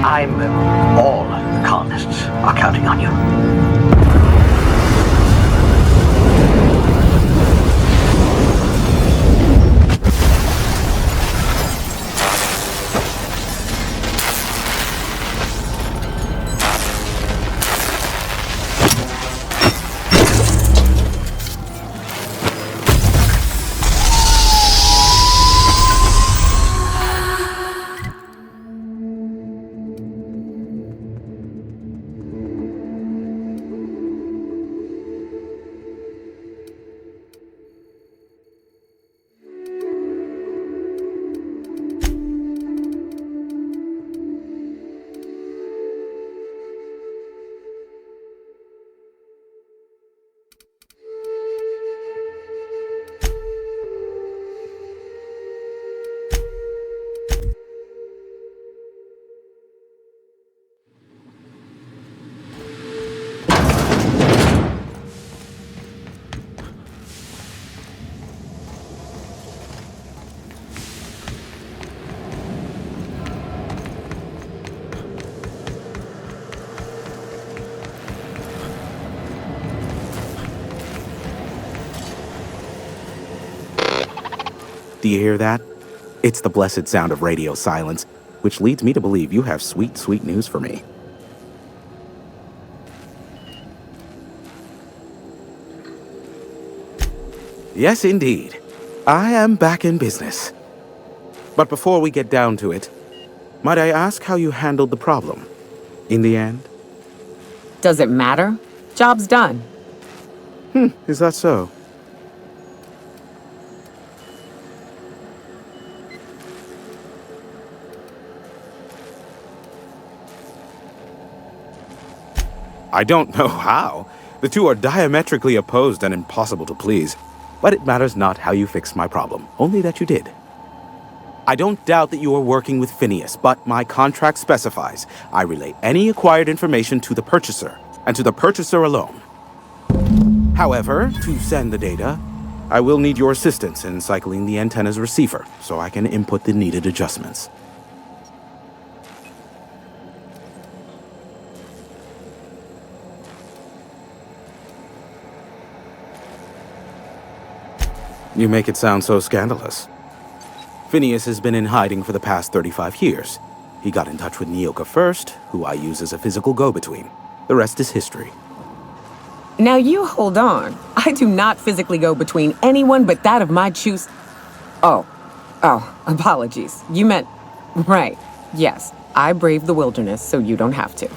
All the colonists are counting on you. Do you hear that? It's the blessed sound of radio silence, which leads me to believe you have sweet, sweet news for me. Yes, indeed. I am back in business. But before we get down to it, might I ask how you handled the problem? In the end? Does it matter? Job's done. Is that so? I don't know how. The two are diametrically opposed and impossible to please. But it matters not how you fixed my problem, only that you did. I don't doubt that you are working with Phineas, but my contract specifies I relay any acquired information to the purchaser, and to the purchaser alone. However, to send the data, I will need your assistance in cycling the antenna's receiver so I can input the needed adjustments. You make it sound so scandalous. Phineas has been in hiding for the past 35 years. He got in touch with Nyoka first, who I use as a physical go-between. The rest is history. Now you hold on. I do not physically go between anyone but that of my choose. Oh, apologies. You meant, right. Yes, I braved the wilderness, so you don't have to.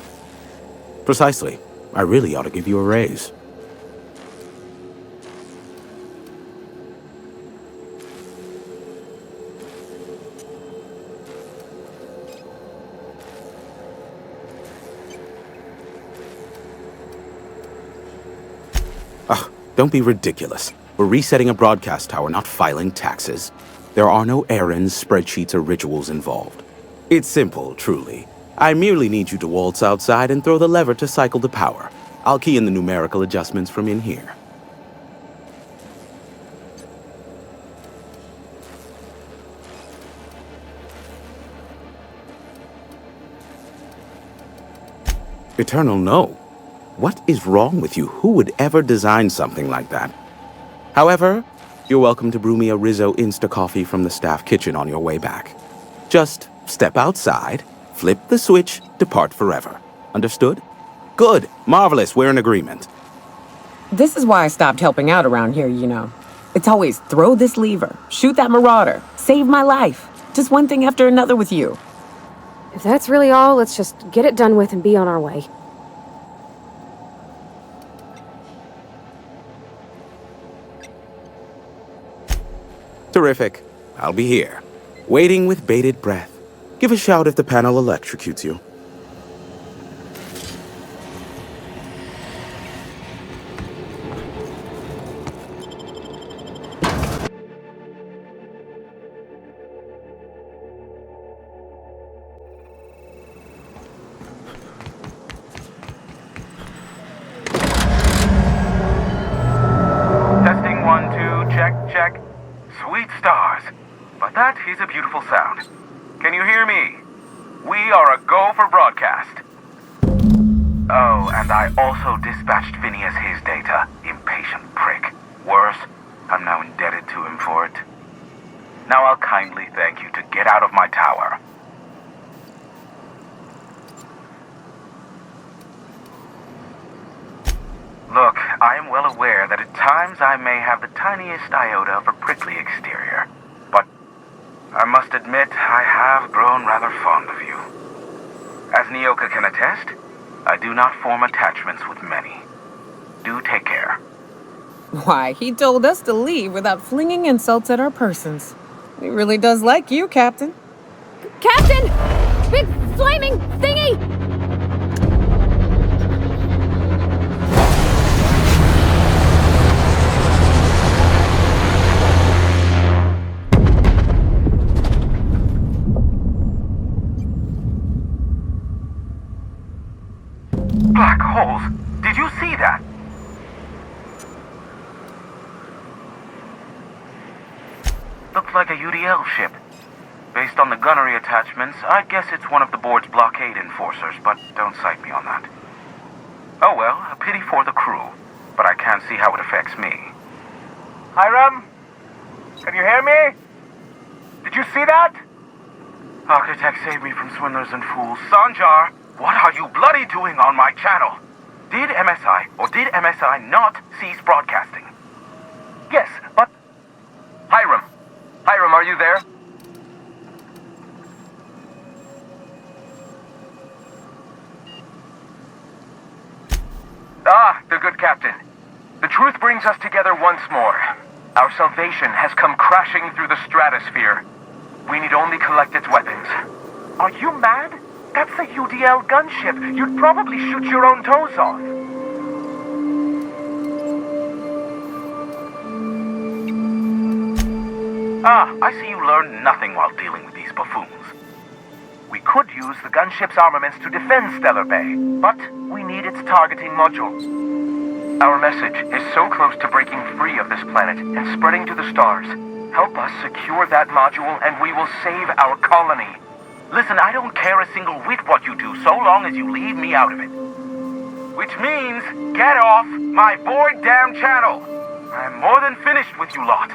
Precisely. I really ought to give you a raise. Don't be ridiculous. We're resetting a broadcast tower, not filing taxes. There are no errands, spreadsheets, or rituals involved. It's simple, truly. I merely need you to waltz outside and throw the lever to cycle the power. I'll key in the numerical adjustments from in here. Eternal, no. What is wrong with you? Who would ever design something like that? However, you're welcome to brew me a Rizzo Insta-coffee from the staff kitchen on your way back. Just step outside, flip the switch, depart forever. Understood? Good. Marvelous. We're in agreement. This is why I stopped helping out around here, you know. It's always throw this lever, shoot that marauder, save my life. Just one thing after another with you. If that's really all, let's just get it done with and be on our way. Terrific. I'll be here, waiting with bated breath. Give a shout if the panel electrocutes you. Testing 1, 2, check. Sweet stars. But that is a beautiful sound. Can you hear me? We are a go for broadcast. Oh, and I also dispatched Phineas his data. Impatient prick. Worse, I'm now indebted to him for it. Now I'll kindly thank you to get out of my tower. Look, I am well aware that at times I may have the tiniest iota of a prickly exterior, but I must admit I have grown rather fond of you. As Nyoka can attest, I do not form attachments with many. Do take care. Why, he told us to leave without flinging insults at our persons. He really does like you, Captain. Captain! Big flaming thingy! Black holes! Did you see that? Looks like a UDL ship. Based on the gunnery attachments, I'd guess it's one of the board's blockade enforcers, but don't cite me on that. Oh well, a pity for the crew, but I can't see how it affects me. Hiram? Can you hear me? Did you see that? Architect, save me from swindlers and fools. Sanjar, what are you bloody doing on my channel? Did MSI or did MSI not cease broadcasting? Yes, but... Hiram! Hiram, are you there? Ah, the good captain. The truth brings us together once more. Our salvation has come crashing through the stratosphere. We need only collect its weapons. Are you mad? That's a UDL gunship. You'd probably shoot your own toes off. Ah, I see you learned nothing while dealing with these buffoons. We could use the gunship's armaments to defend Stellar Bay, but we need its targeting module. Our message is so close to breaking free of this planet and spreading to the stars. Help us secure that module and we will save our colony. Listen, I don't care a single whit what you do so long as you leave me out of it. Which means, get off my bored damn channel. I'm more than finished with you lot.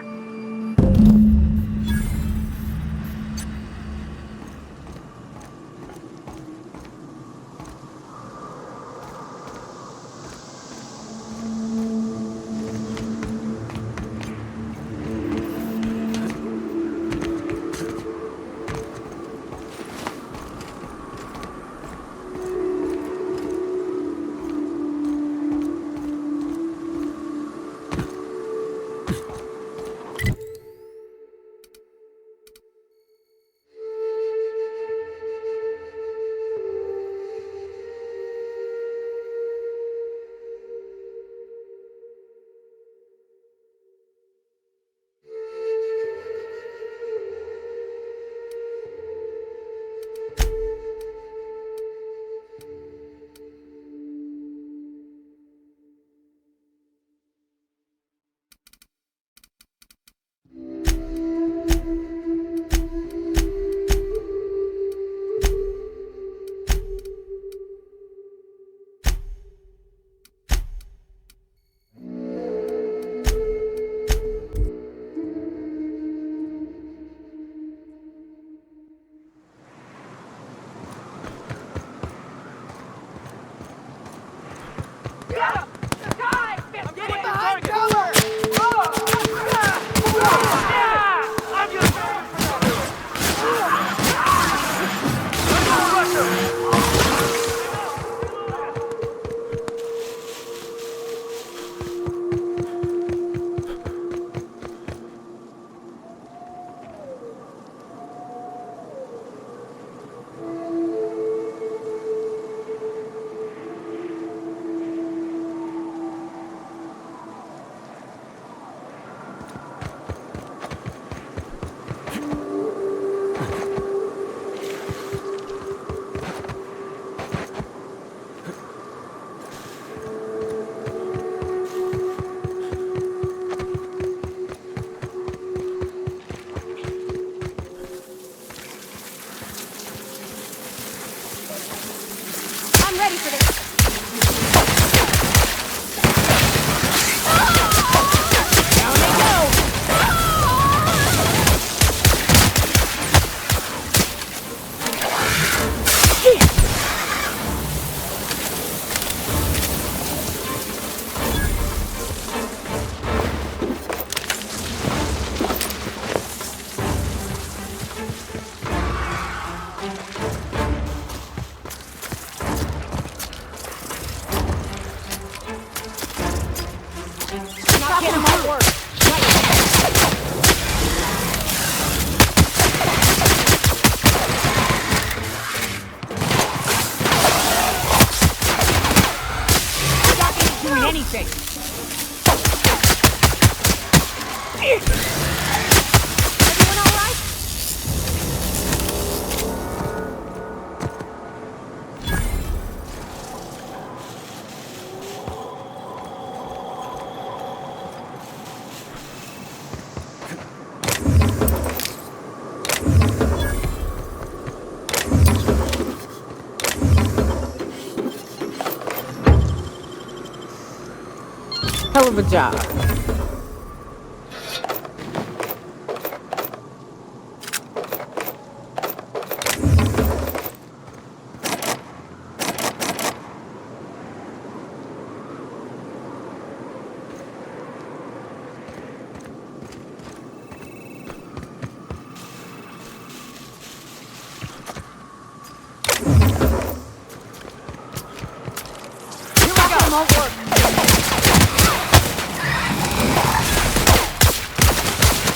hell of a job.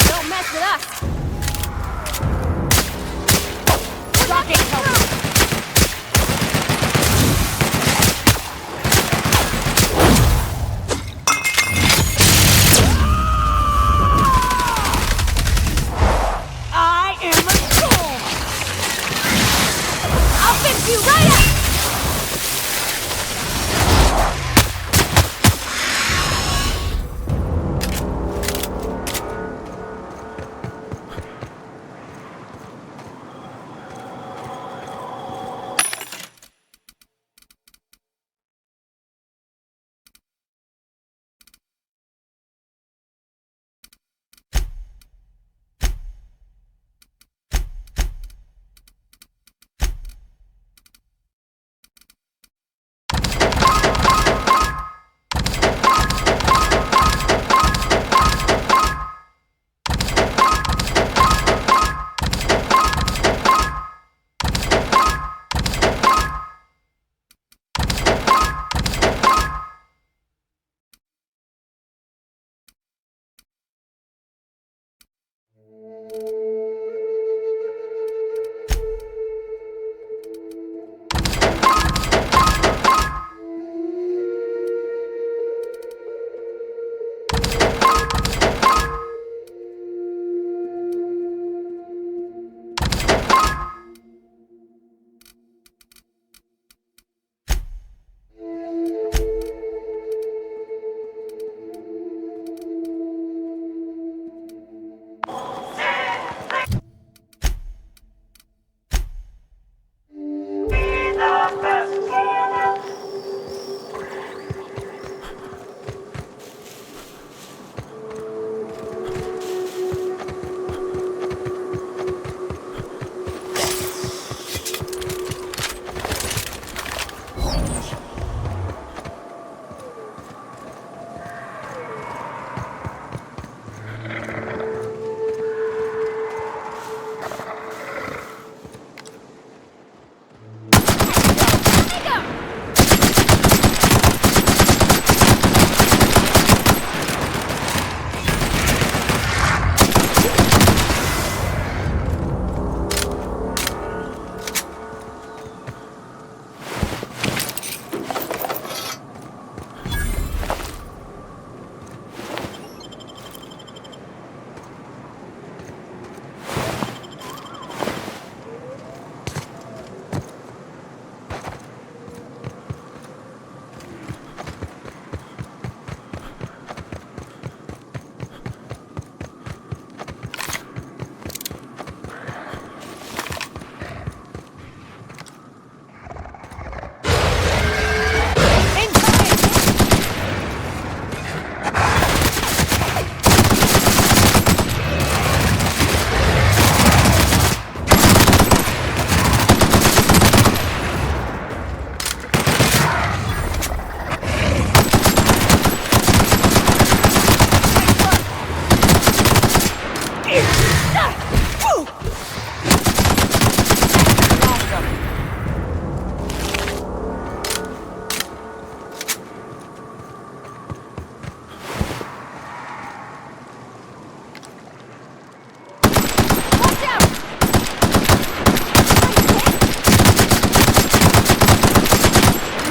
Don't mess with us! Rocket help! I am a storm! I'll fix you right up!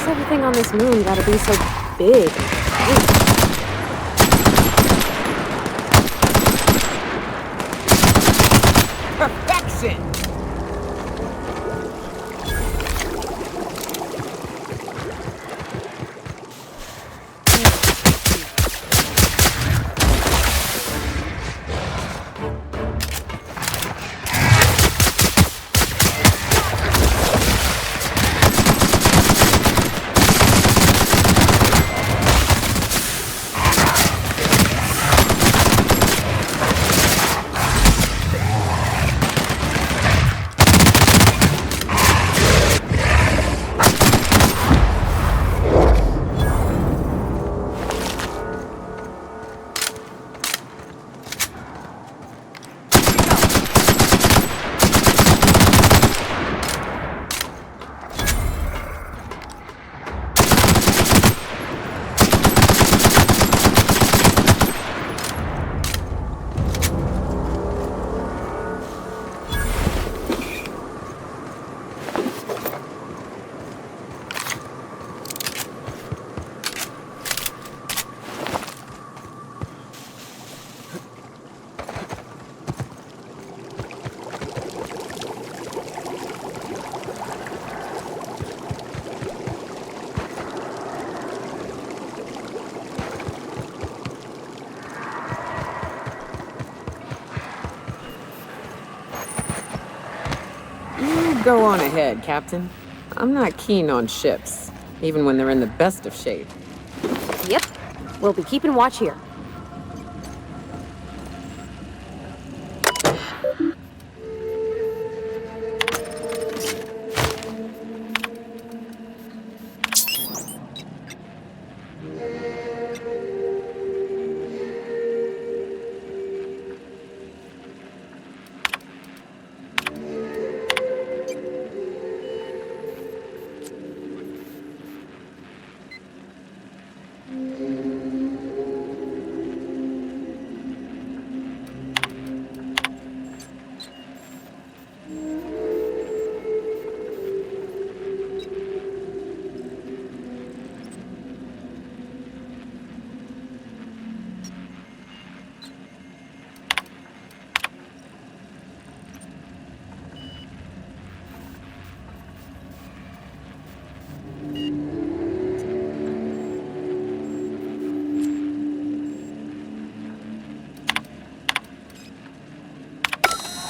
Everything on this moon gotta be so big. Perfection! go on ahead, Captain. I'm not keen on ships, even when they're in the best of shape. Yep. We'll be keeping watch here.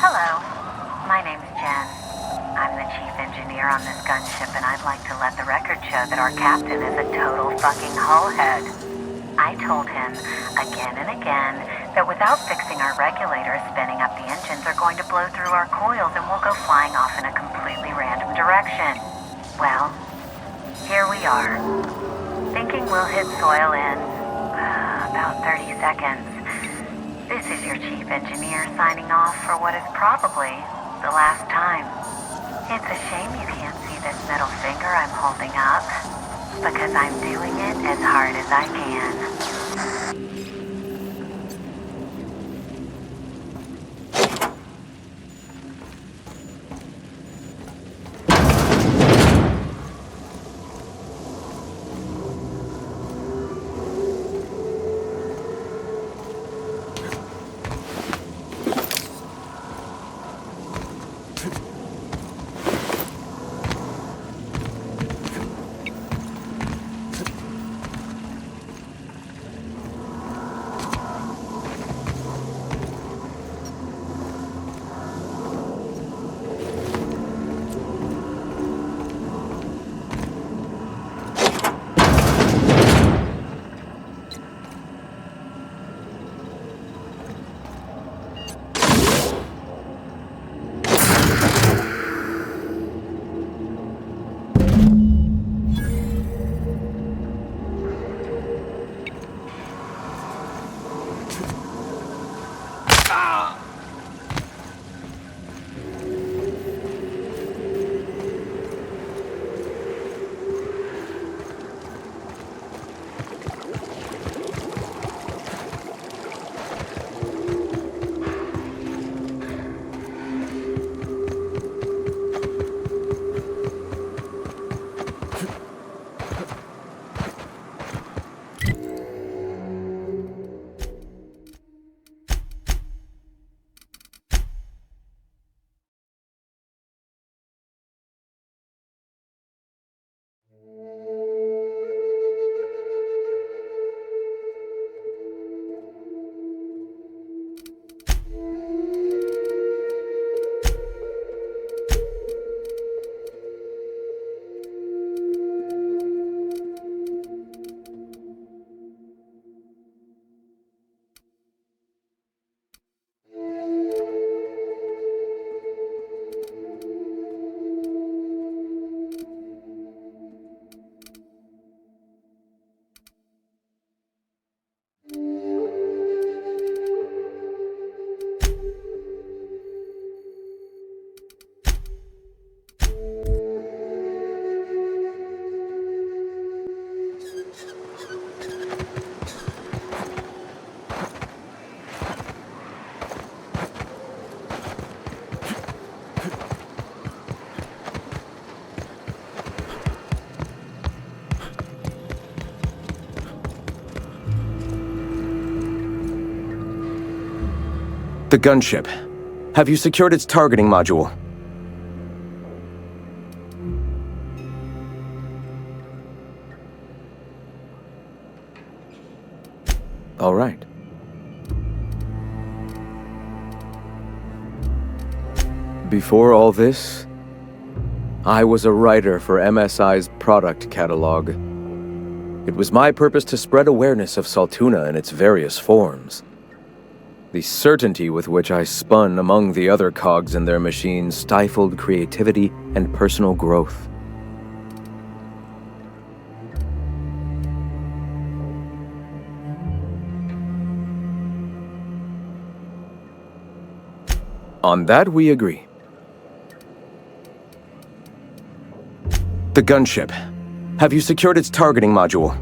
Hello, my name's Jen. I'm the chief engineer on this gunship, and I'd like to let the record show that our captain is a total fucking hullhead. I told him again and again that without fixing our regulators, spinning up the engines are going to blow through our coils and we'll go flying off in a completely random direction. Well, here we are, thinking we'll hit soil in about 30 seconds. This is your chief engineer signing off for what is probably the last time. It's a shame you can't see this middle finger I'm holding up, because I'm doing it as hard as I can. The gunship. Have you secured its targeting module? All right. Before all this, I was a writer for MSI's product catalog. It was my purpose to spread awareness of Saltuna in its various forms. The certainty with which I spun among the other cogs in their machine stifled creativity and personal growth. On that we agree. The gunship. Have you secured its targeting module?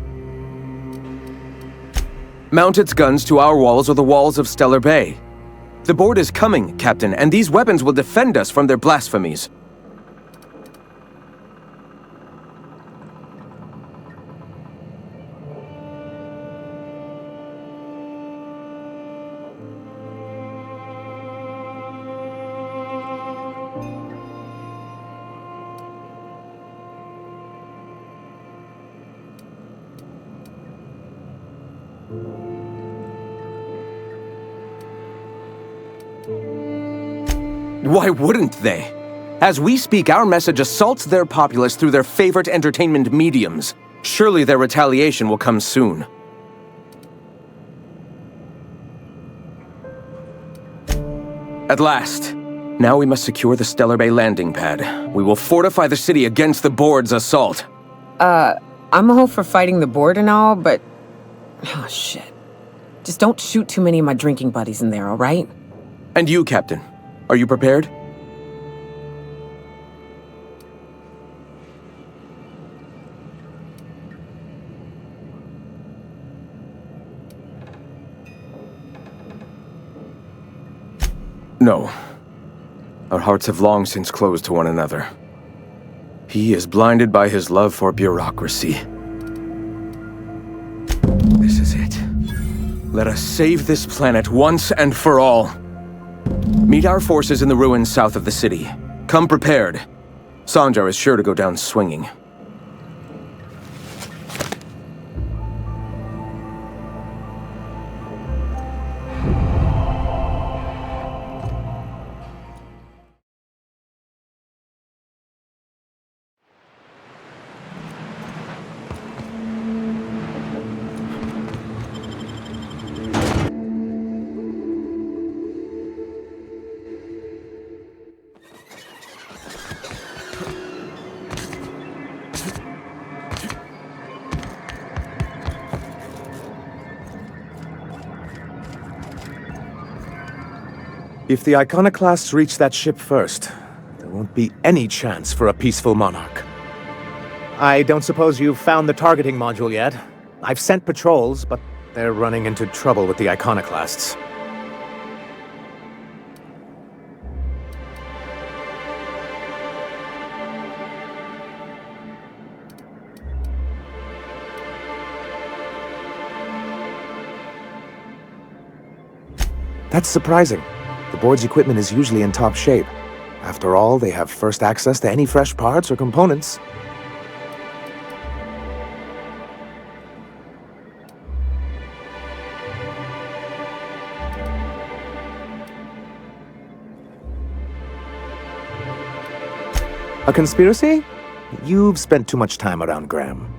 Mount its guns to our walls or the walls of Stellar Bay. The board is coming, Captain, and these weapons will defend us from their blasphemies. Why wouldn't they? As we speak, our message assaults their populace through their favorite entertainment mediums. Surely their retaliation will come soon. At last. Now we must secure the Stellar Bay landing pad. We will fortify the city against the board's assault. I'm all for fighting the board and all, but... Oh, shit. Just don't shoot too many of my drinking buddies in there, all right? And you, Captain. Are you prepared? No. Our hearts have long since closed to one another. He is blinded by his love for bureaucracy. This is it. Let us save this planet once and for all. Meet our forces in the ruins south of the city. Come prepared. Sanjar is sure to go down swinging. If the iconoclasts reach that ship first, there won't be any chance for a peaceful monarch. I don't suppose you've found the targeting module yet. I've sent patrols, but they're running into trouble with the iconoclasts. That's surprising. The board's equipment is usually in top shape. After all, they have first access to any fresh parts or components. A conspiracy? You've spent too much time around Graham.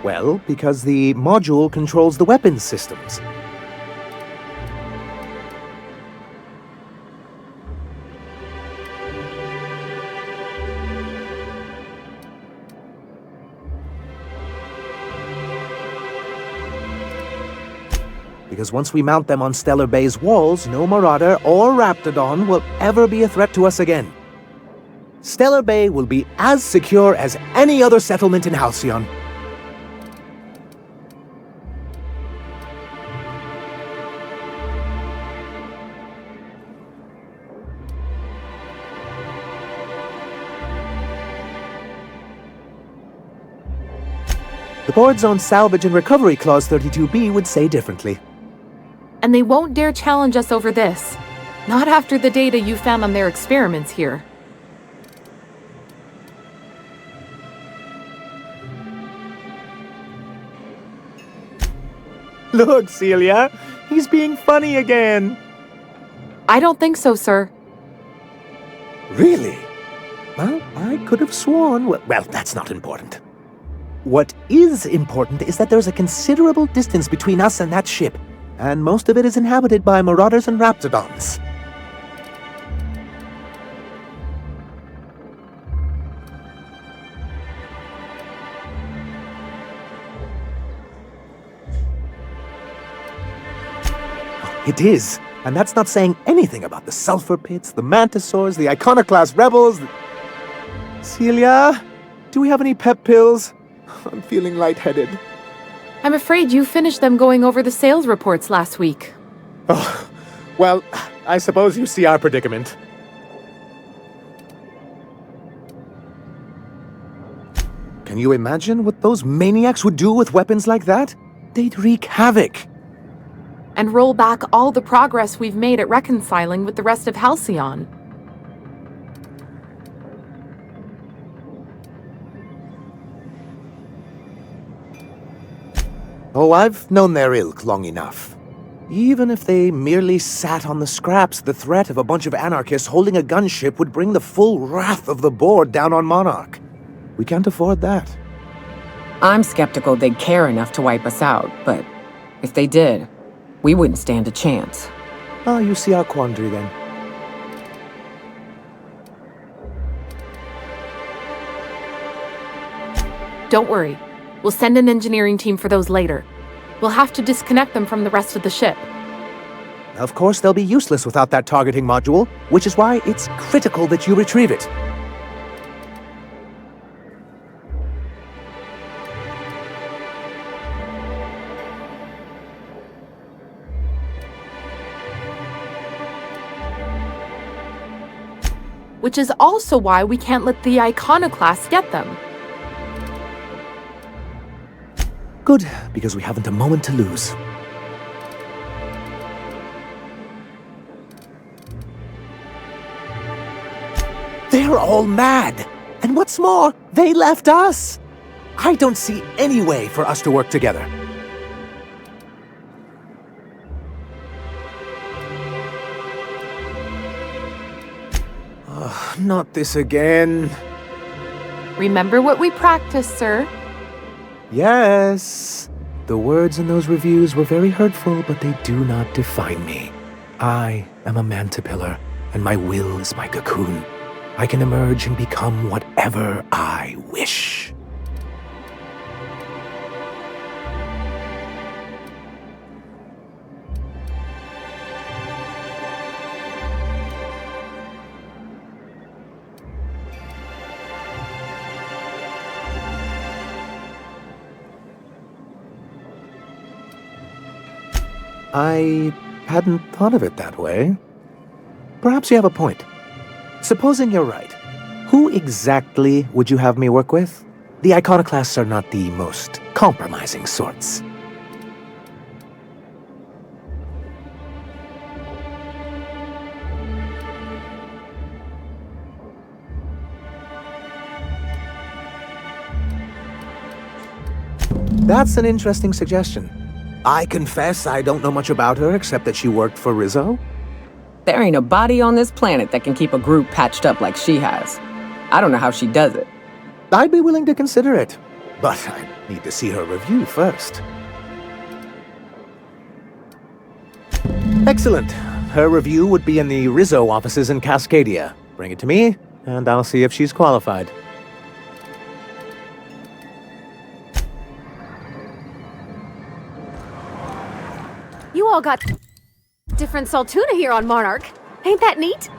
Well, because the module controls the weapons systems. Because once we mount them on Stellar Bay's walls, no Marauder or Raptidon will ever be a threat to us again. Stellar Bay will be as secure as any other settlement in Halcyon. The board's own Salvage and Recovery Clause 32B would say differently. And they won't dare challenge us over this. Not after the data you found on their experiments here. Look, Celia, he's being funny again. I don't think so, sir. Really? Well, I could have sworn... Well, that's not important. What is important is that there's a considerable distance between us and that ship, and most of it is inhabited by marauders and raptidons. It is, and that's not saying anything about the sulfur pits, the mantisaurs, the iconoclast rebels. Celia, do we have any pep pills? I'm feeling lightheaded. I'm afraid you finished them going over the sales reports last week. Oh, well, I suppose you see our predicament. Can you imagine what those maniacs would do with weapons like that? They'd wreak havoc. And roll back all the progress we've made at reconciling with the rest of Halcyon. Oh, I've known their ilk long enough. Even if they merely sat on the scraps, the threat of a bunch of anarchists holding a gunship would bring the full wrath of the board down on Monarch. We can't afford that. I'm skeptical they'd care enough to wipe us out, but if they did, we wouldn't stand a chance. Oh, you see our quandary then. Don't worry. We'll send an engineering team for those later. We'll have to disconnect them from the rest of the ship. Of course, they'll be useless without that targeting module, which is why it's critical that you retrieve it. Which is also why we can't let the iconoclasts get them. Good, because we haven't a moment to lose. They're all mad! And what's more, they left us! I don't see any way for us to work together. Not this again. Remember what we practiced, sir. Yes. The words in those reviews were very hurtful, but they do not define me. I am a mantipillar, and my will is my cocoon. I can emerge and become whatever I wish. I hadn't thought of it that way. Perhaps you have a point. Supposing you're right, who exactly would you have me work with? The iconoclasts are not the most compromising sorts. That's an interesting suggestion. I confess I don't know much about her except that she worked for Rizzo. There ain't a body on this planet that can keep a group patched up like she has. I don't know how she does it. I'd be willing to consider it, but I need to see her review first. Excellent. Her review would be in the Rizzo offices in Cascadia. Bring it to me, and I'll see if she's qualified. You all got different Saltuna here on Monarch. Ain't that neat?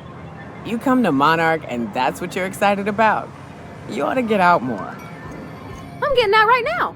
You come to Monarch and that's what you're excited about? You ought to get out more. I'm getting out right now.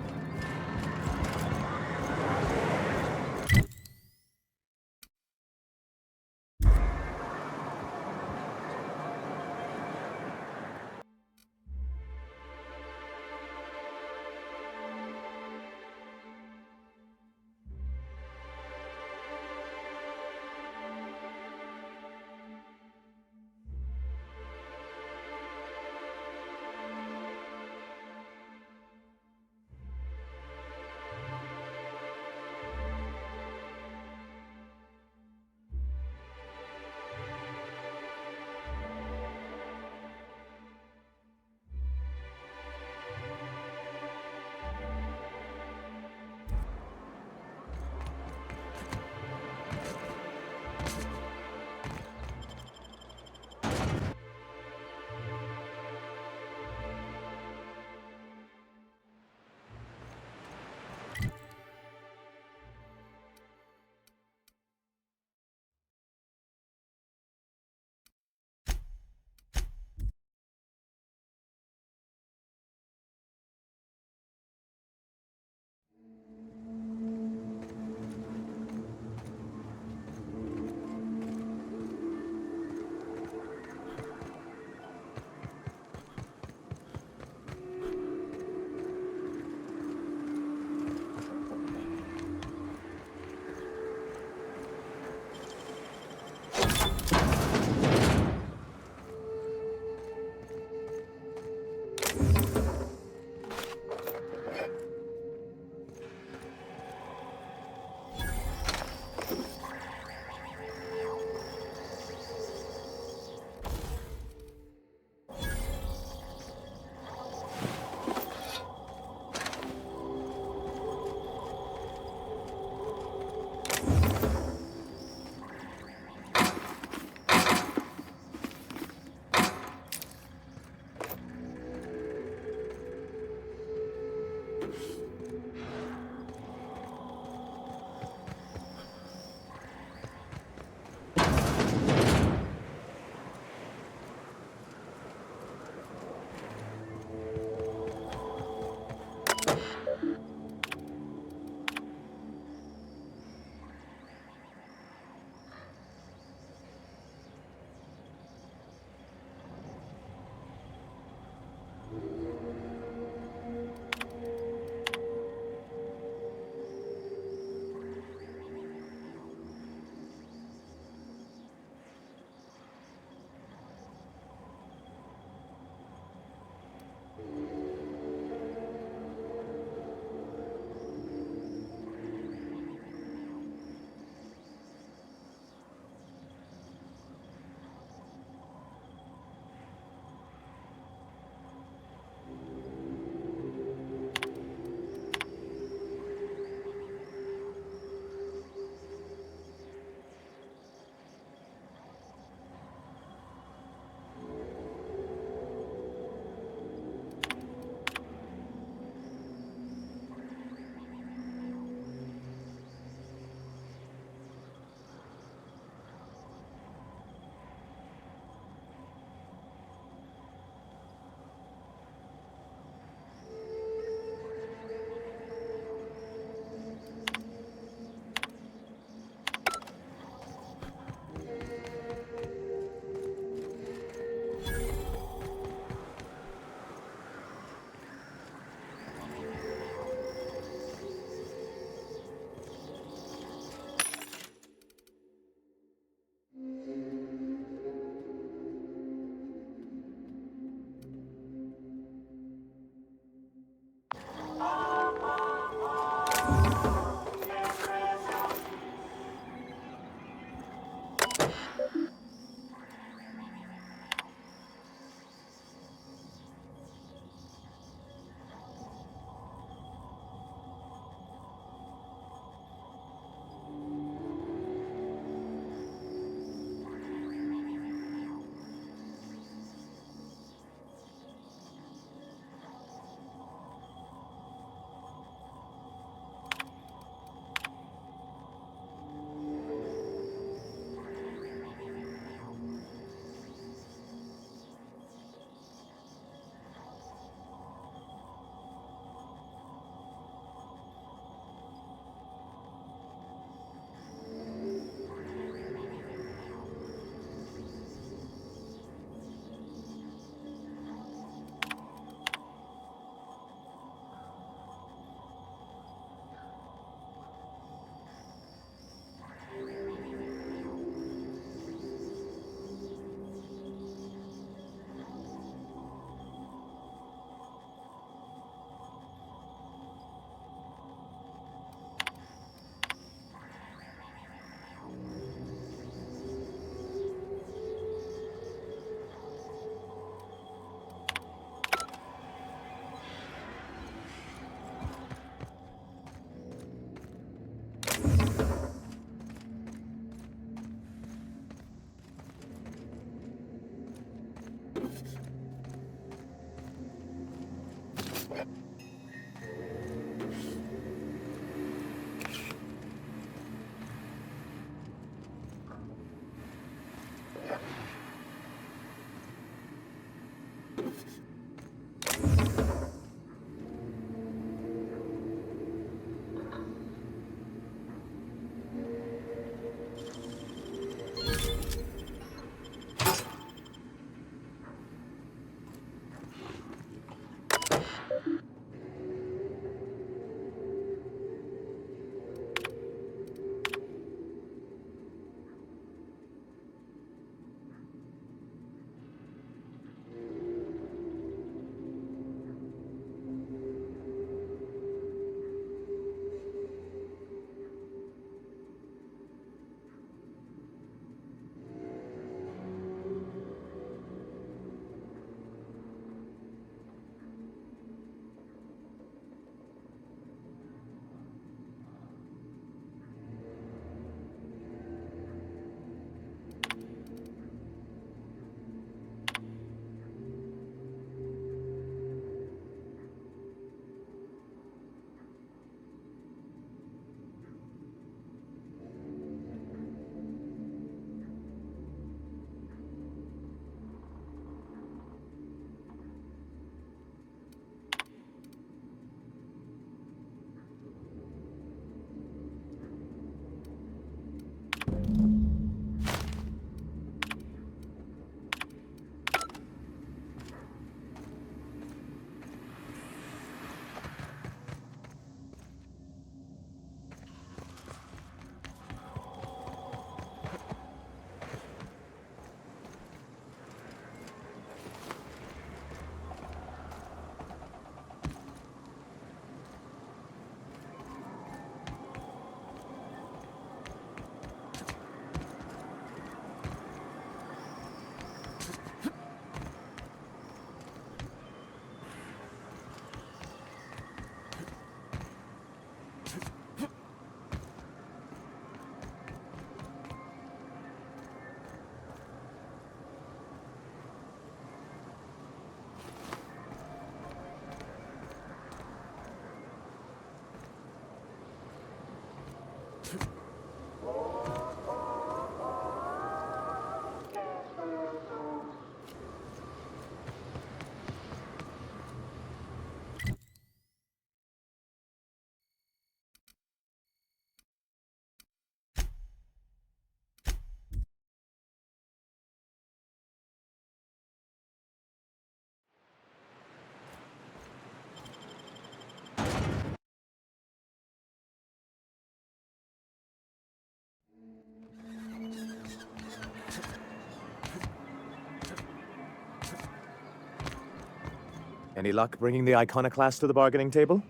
Any luck bringing the iconoclast to the bargaining table?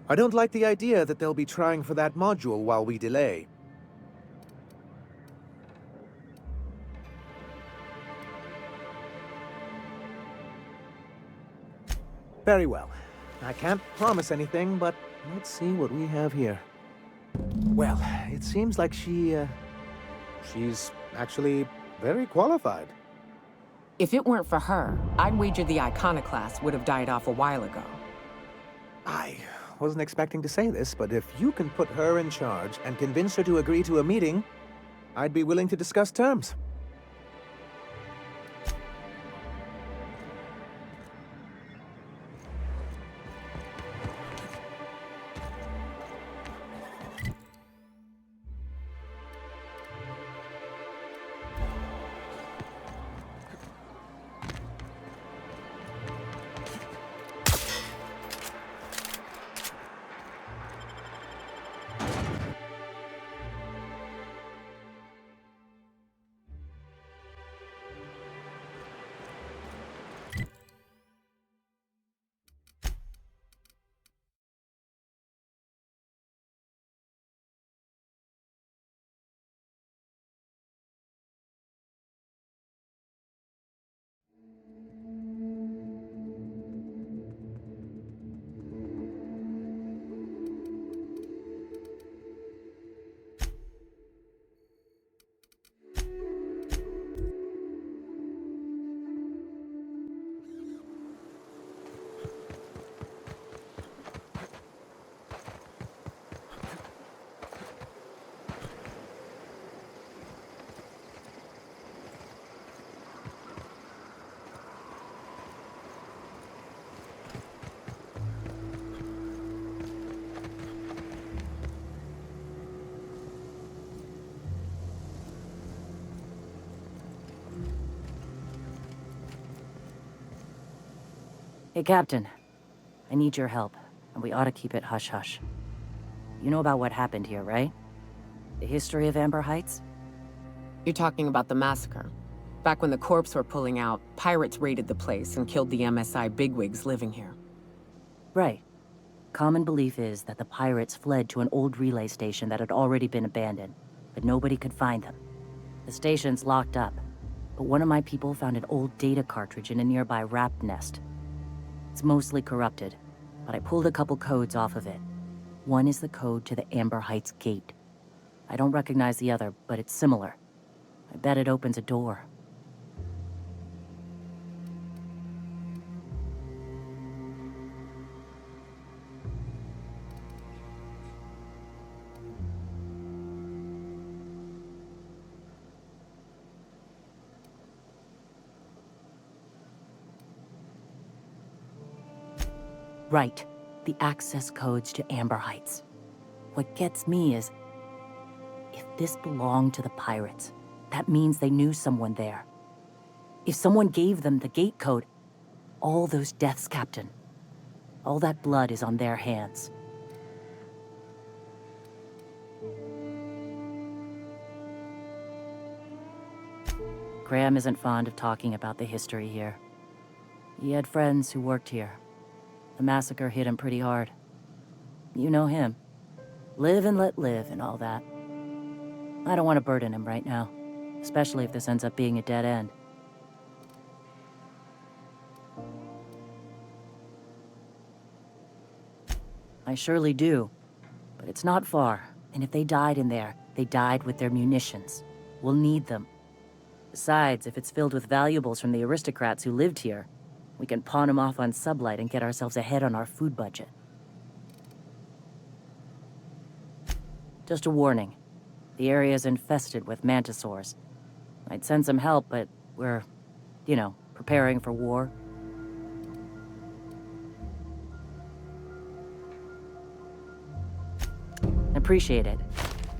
I don't like the idea that they'll be trying for that module while we delay. Very well. I can't promise anything, but let's see what we have here. Well, it seems like she's actually very qualified. If it weren't for her, I'd wager the iconoclast would have died off a while ago. I wasn't expecting to say this, but if you can put her in charge and convince her to agree to a meeting, I'd be willing to discuss terms. Hey, Captain. I need your help, and we ought to keep it hush-hush. You know about what happened here, right? The history of Amber Heights? You're talking about the massacre. Back when the corps were pulling out, pirates raided the place and killed the MSI bigwigs living here. Right. Common belief is that the pirates fled to an old relay station that had already been abandoned, but nobody could find them. The station's locked up, but one of my people found an old data cartridge in a nearby rat nest. It's mostly corrupted, but I pulled a couple codes off of it. One is the code to the Amber Heights gate. I don't recognize the other, but it's similar. I bet it opens a door. Right. The access codes to Amber Heights. What gets me is, if this belonged to the pirates, that means they knew someone there. If someone gave them the gate code, all those deaths, Captain, all that blood is on their hands. Graham isn't fond of talking about the history here. He had friends who worked here. The massacre hit him pretty hard. You know him. Live and let live and all that. I don't want to burden him right now, especially if this ends up being a dead end. I surely do, but it's not far, and if they died in there, they died with their munitions. We'll need them. Besides, if it's filled with valuables from the aristocrats who lived here, we can pawn them off on Sublight and get ourselves ahead on our food budget. Just a warning. The area's infested with mantisaurs. I'd send some help, but we're, preparing for war. Appreciate it.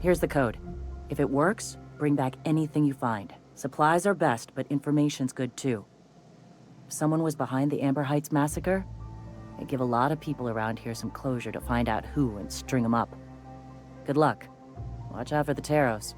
Here's the code. If it works, bring back anything you find. Supplies are best, but information's good too. If someone was behind the Amber Heights massacre, it'd give a lot of people around here some closure to find out who and string them up. Good luck. Watch out for the Taros.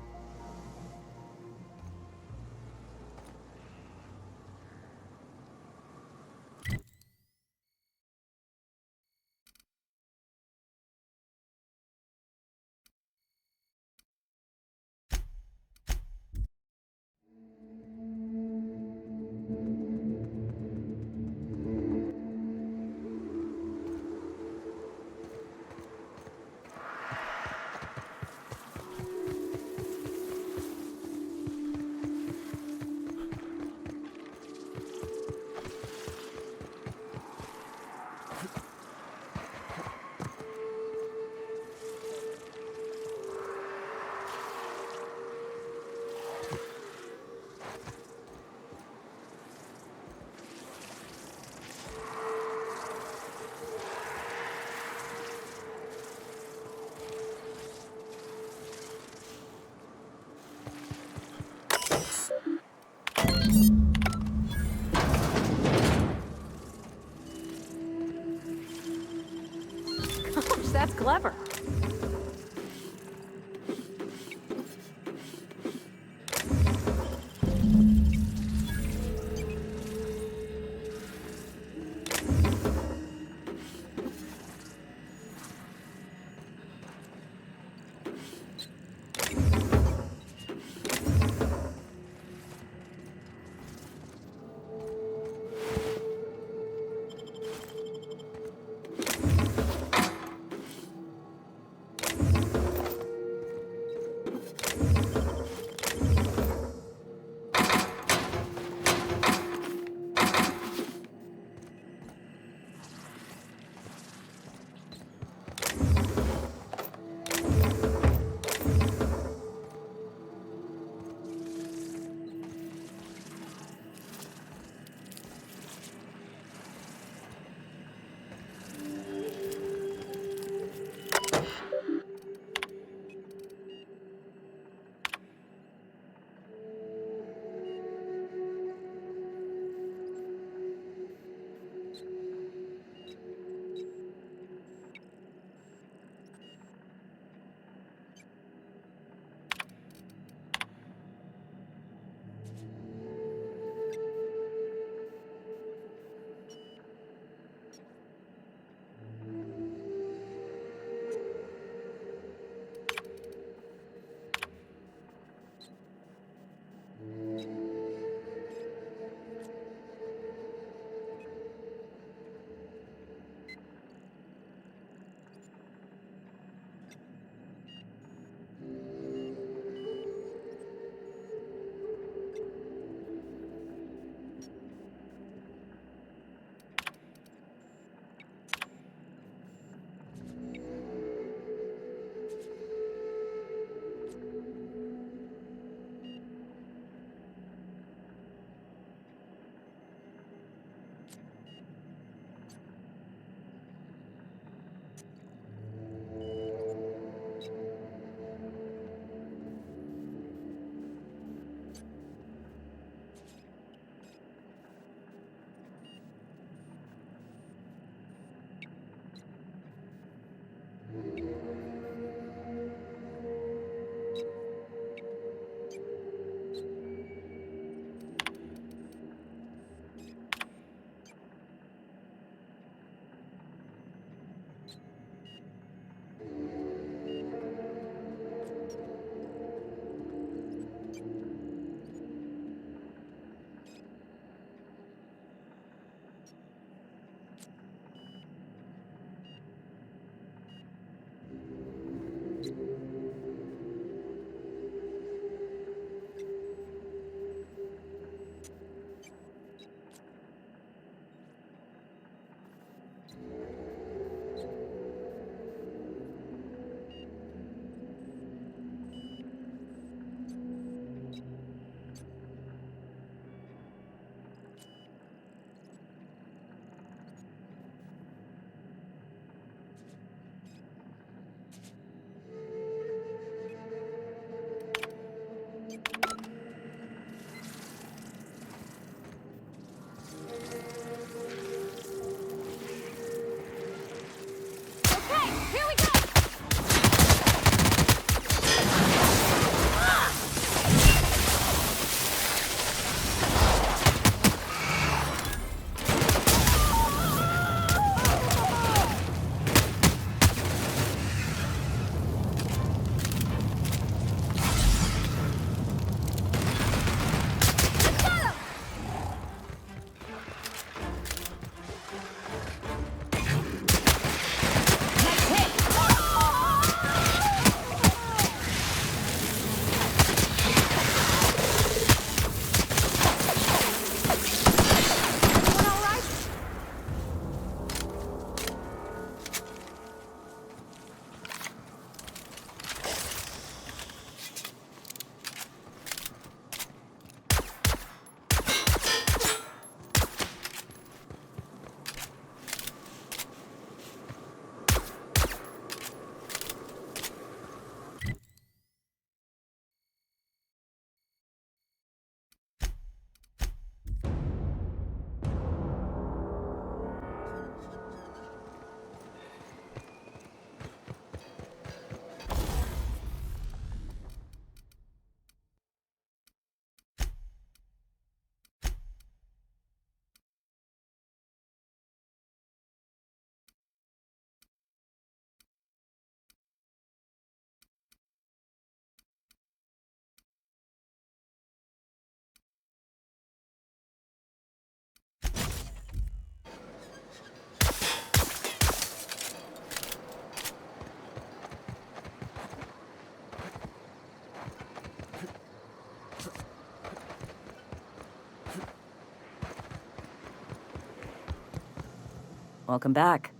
Welcome back.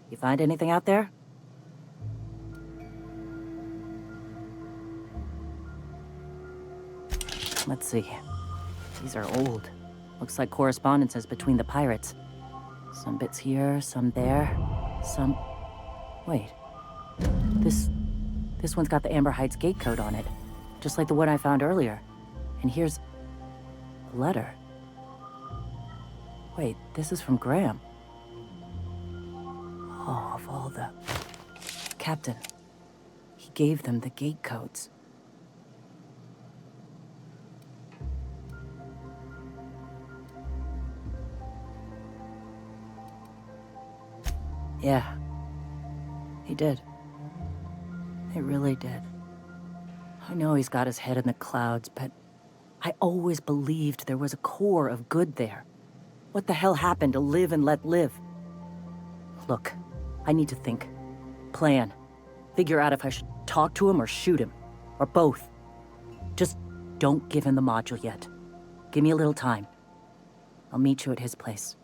You find anything out there? Let's see. These are old. Looks like correspondences between the pirates. Some bits here, some there, some... Wait. This one's got the Amber Heights gate code on it, just like the one I found earlier. And here's a letter. Wait, this is from Graham. Oh, of all the... Captain. He gave them the gate codes. Yeah. He did. He really did. I know he's got his head in the clouds, but I always believed there was a core of good there. What the hell happened to live and let live? Look, I need to think. Plan. Figure out if I should talk to him or shoot him. Or both. Just don't give him the module yet. Give me a little time. I'll meet you at his place.